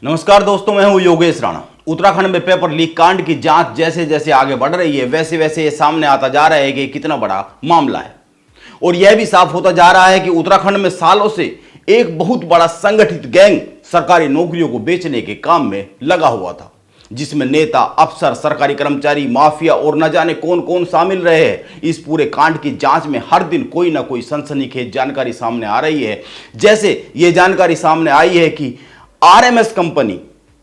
नमस्कार दोस्तों, मैं हूं योगेश राणा। उत्तराखंड में पेपर लीक कांड की जांच जैसे जैसे आगे बढ़ रही है वैसे वैसे ये सामने आता जा रहा है कि कितना बड़ा मामला है। और यह भी साफ होता जा रहा है कि उत्तराखंड में सालों से एक बहुत बड़ा संगठित गैंग सरकारी नौकरियों को बेचने के काम में लगा हुआ था, जिसमें नेता, अफसर, सरकारी कर्मचारी, माफिया और न जाने कौन कौन शामिल रहे हैं। इस पूरे कांड की जांच में हर दिन कोई ना कोई सनसनीखेज जानकारी सामने आ रही है। जैसे ये जानकारी सामने आई है कि आरएमएस कंपनी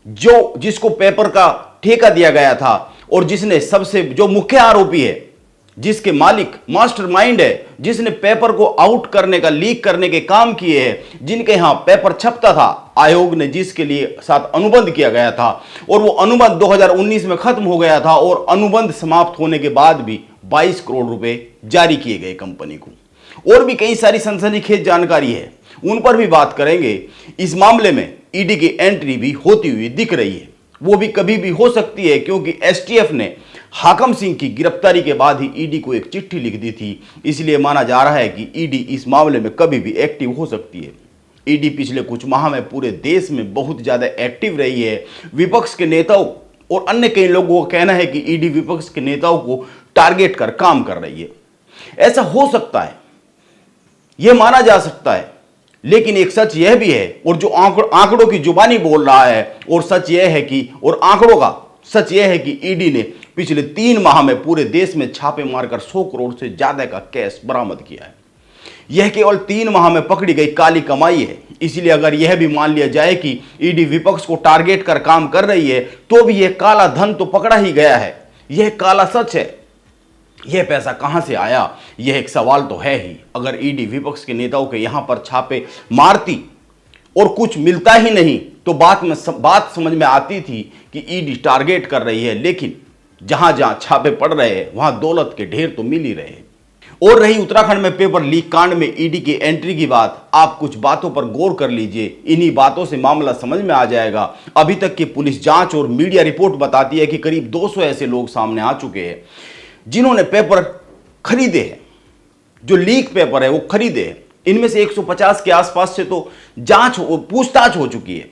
जिसको पेपर का ठेका दिया गया था और जिसने सबसे जो मुख्य आरोपी है, जिसके मालिक मास्टरमाइंड है, जिसने पेपर को आउट करने का, लीक करने के काम किए हैं, जिनके यहां पेपर छपता था, आयोग ने जिसके लिए साथ अनुबंध किया गया था और वो अनुबंध 2019 में खत्म हो गया था और अनुबंध समाप्त होने के बाद भी 22 करोड़ रुपए जारी किए गए कंपनी को। और भी कई सारी सनसनीखेज जानकारी है, उन पर भी बात करेंगे। इस मामले में ईडी की एंट्री भी होती हुई दिख रही है, वो भी कभी भी हो सकती है, क्योंकि एसटीएफ ने हाकम सिंह की गिरफ्तारी के बाद ही ईडी को एक चिट्ठी लिख दी थी। इसलिए माना जा रहा है कि ईडी इस मामले में कभी भी एक्टिव हो सकती है। ईडी पिछले कुछ माह में पूरे देश में बहुत ज्यादा एक्टिव रही है। विपक्ष के नेताओं और अन्य कई लोगों का कहना है कि ईडी विपक्ष के नेताओं को टारगेट कर काम कर रही है। ऐसा हो सकता है, यह माना जा सकता है, लेकिन एक सच यह भी है, और जो आंकड़ों की जुबानी बोल रहा है, और सच यह है कि, और आंकड़ों का सच यह है कि ईडी ने पिछले 3 माह में पूरे देश में छापे मारकर 100 करोड़ से ज्यादा का कैश बरामद किया है। यह केवल 3 माह में पकड़ी गई काली कमाई है। इसलिए अगर यह भी मान लिया जाए कि ईडी विपक्ष को टारगेट कर काम कर रही है, तो भी यह काला धन तो पकड़ा ही गया है। यह काला सच है। यह पैसा कहां से आया, यह एक सवाल तो है ही। अगर ईडी विपक्ष के नेताओं के यहां पर छापे मारती और कुछ मिलता ही नहीं तो बात समझ में आती थी कि ईडी टारगेट कर रही है, लेकिन जहां जहां छापे पड़ रहे हैं वहां दौलत के ढेर तो मिल ही रहे हैं। और रही उत्तराखंड में पेपर लीक कांड में ईडी की एंट्री की बात, आप कुछ बातों पर गौर कर लीजिए। इन्हीं बातों से मामला समझ में आ जाएगा। अभी तक की पुलिस जांच और मीडिया रिपोर्ट बताती है कि करीब 200 ऐसे लोग सामने आ चुके हैं जिन्होंने पेपर खरीदे हैं, जो लीक पेपर है वो खरीदे हैं। इनमें से 150 के आसपास से तो पूछताछ हो चुकी है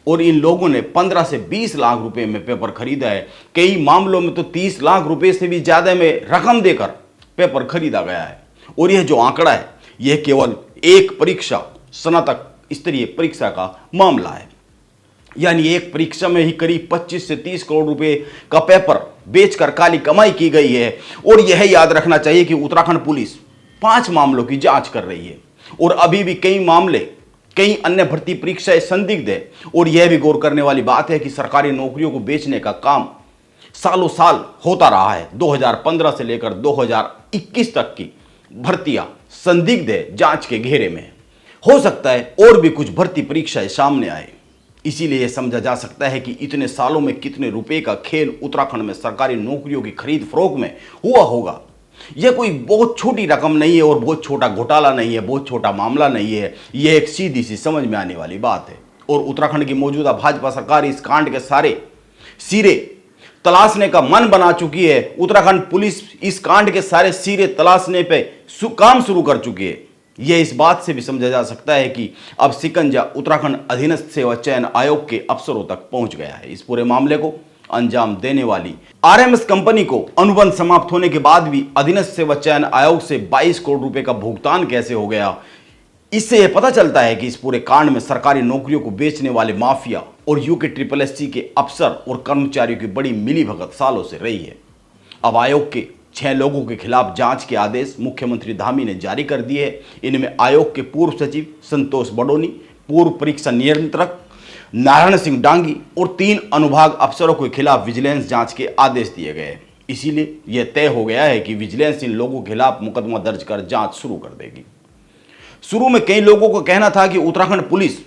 और इन लोगों ने 15 से 20 लाख रुपए में पेपर खरीदा है। कई मामलों में तो 30 लाख रुपए से भी ज्यादा में रकम देकर पेपर खरीदा गया है। और यह जो आंकड़ा है, यह केवल एक परीक्षा, स्नातक स्तरीय परीक्षा का मामला है। यानी एक परीक्षा में ही करीब 25 से 30 करोड़ रुपए का पेपर बेचकर काली कमाई की गई है। और यह याद रखना चाहिए कि उत्तराखंड पुलिस 5 मामलों की जांच कर रही है और अभी भी कई अन्य भर्ती परीक्षाएं संदिग्ध है। और यह भी गौर करने वाली बात है कि सरकारी नौकरियों को बेचने का काम सालों साल होता रहा है। 2015 से लेकर 2021 तक की भर्तियां संदिग्ध है, जांच के घेरे में। हो सकता है और भी कुछ भर्ती परीक्षाएं सामने आए। इसीलिए यह समझा जा सकता है कि इतने सालों में कितने रुपए का खेल उत्तराखंड में सरकारी नौकरियों की खरीद फरोख्त में हुआ होगा। यह कोई बहुत छोटी रकम नहीं है और बहुत छोटा घोटाला नहीं है, बहुत छोटा मामला नहीं है। यह एक सीधी सी समझ में आने वाली बात है। और उत्तराखंड की मौजूदा भाजपा सरकार इस कांड के सारे सिरे तलाशने का मन बना चुकी है। उत्तराखंड पुलिस इस कांड के सारे सिरे तलाशने पे काम शुरू कर चुकी है। यह इस बात से भी समझा जा सकता है कि अब शिकंजा उत्तराखंड अधीनस्थ सेवा चयन आयोग के अफसरों तक पहुंच गया है। इस पूरे मामले को अंजाम देने वाली आरएमएस कंपनी को अनुबंध समाप्त होने के बाद भी अधीनस्थ सेवा चयन आयोग से 22 करोड़ रुपए का भुगतान कैसे हो गया, इससे यह पता चलता है कि इस पूरे कांड में सरकारी नौकरियों को बेचने वाले माफिया और यूके के अफसर और कर्मचारियों की बड़ी मिलीभगत सालों से रही है। अब आयोग के 6 लोगों के खिलाफ जांच के आदेश मुख्यमंत्री धामी ने जारी कर दिए हैं। इनमें आयोग के पूर्व सचिव संतोष बडोनी, पूर्व परीक्षा नियंत्रक नारायण सिंह डांगी और 3 अनुभाग अफसरों के खिलाफ विजिलेंस जांच के आदेश दिए गए। इसीलिए यह तय हो गया है कि विजिलेंस इन लोगों के खिलाफ मुकदमा दर्ज कर जांच शुरू कर देगी। शुरू में कई लोगों का कहना था कि उत्तराखंड पुलिस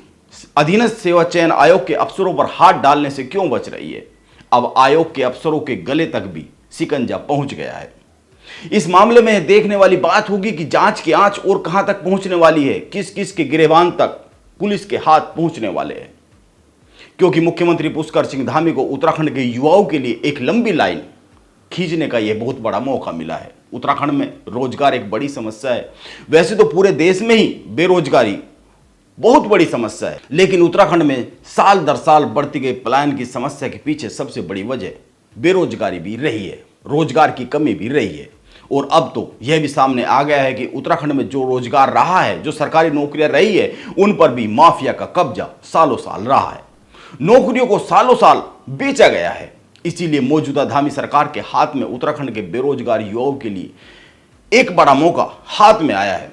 अधीनस्थ सेवा चयन आयोग के अफसरों पर हाथ डालने से क्यों बच रही है। अब आयोग के अफसरों के गले तक भी शिकंजा पहुंच गया है। इस मामले में देखने वाली बात होगी कि जांच की आंच और कहां तक पहुंचने वाली है, किस किस के गिरेबान तक पुलिस के हाथ पहुंचने वाले हैं। क्योंकि मुख्यमंत्री पुष्कर सिंह धामी को उत्तराखंड के युवाओं के लिए एक लंबी लाइन खींचने का यह बहुत बड़ा मौका मिला है। उत्तराखंड में रोजगार एक बड़ी समस्या है। वैसे तो पूरे देश में ही बेरोजगारी बहुत बड़ी समस्या है। लेकिन उत्तराखंड में साल दर साल बढ़ती गई पलायन की समस्या के पीछे सबसे बड़ी वजह बेरोजगारी भी रही है, रोजगार की कमी भी रही है। और अब तो यह भी सामने आ गया है कि उत्तराखंड में जो रोजगार रहा है, जो सरकारी नौकरियां रही है, उन पर भी माफिया का कब्जा सालों साल रहा है। नौकरियों को सालों साल बेचा गया है। इसीलिए मौजूदा धामी सरकार के हाथ में उत्तराखंड के बेरोजगार युवाओं के लिए एक बड़ा मौका हाथ में आया है।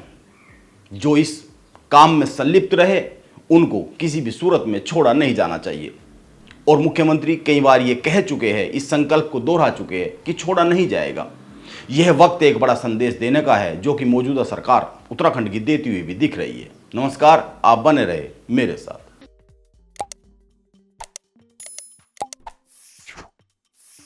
जो इस काम में संलिप्त रहे उनको किसी भी सूरत में छोड़ा नहीं जाना चाहिए। और मुख्यमंत्री कई बार ये कह चुके हैं, इस संकल्प को दोहरा चुके हैं कि छोड़ा नहीं जाएगा। यह वक्त एक बड़ा संदेश देने का है जो कि मौजूदा सरकार उत्तराखंड की देती हुई भी दिख रही है। नमस्कार, आप बने रहे मेरे साथ।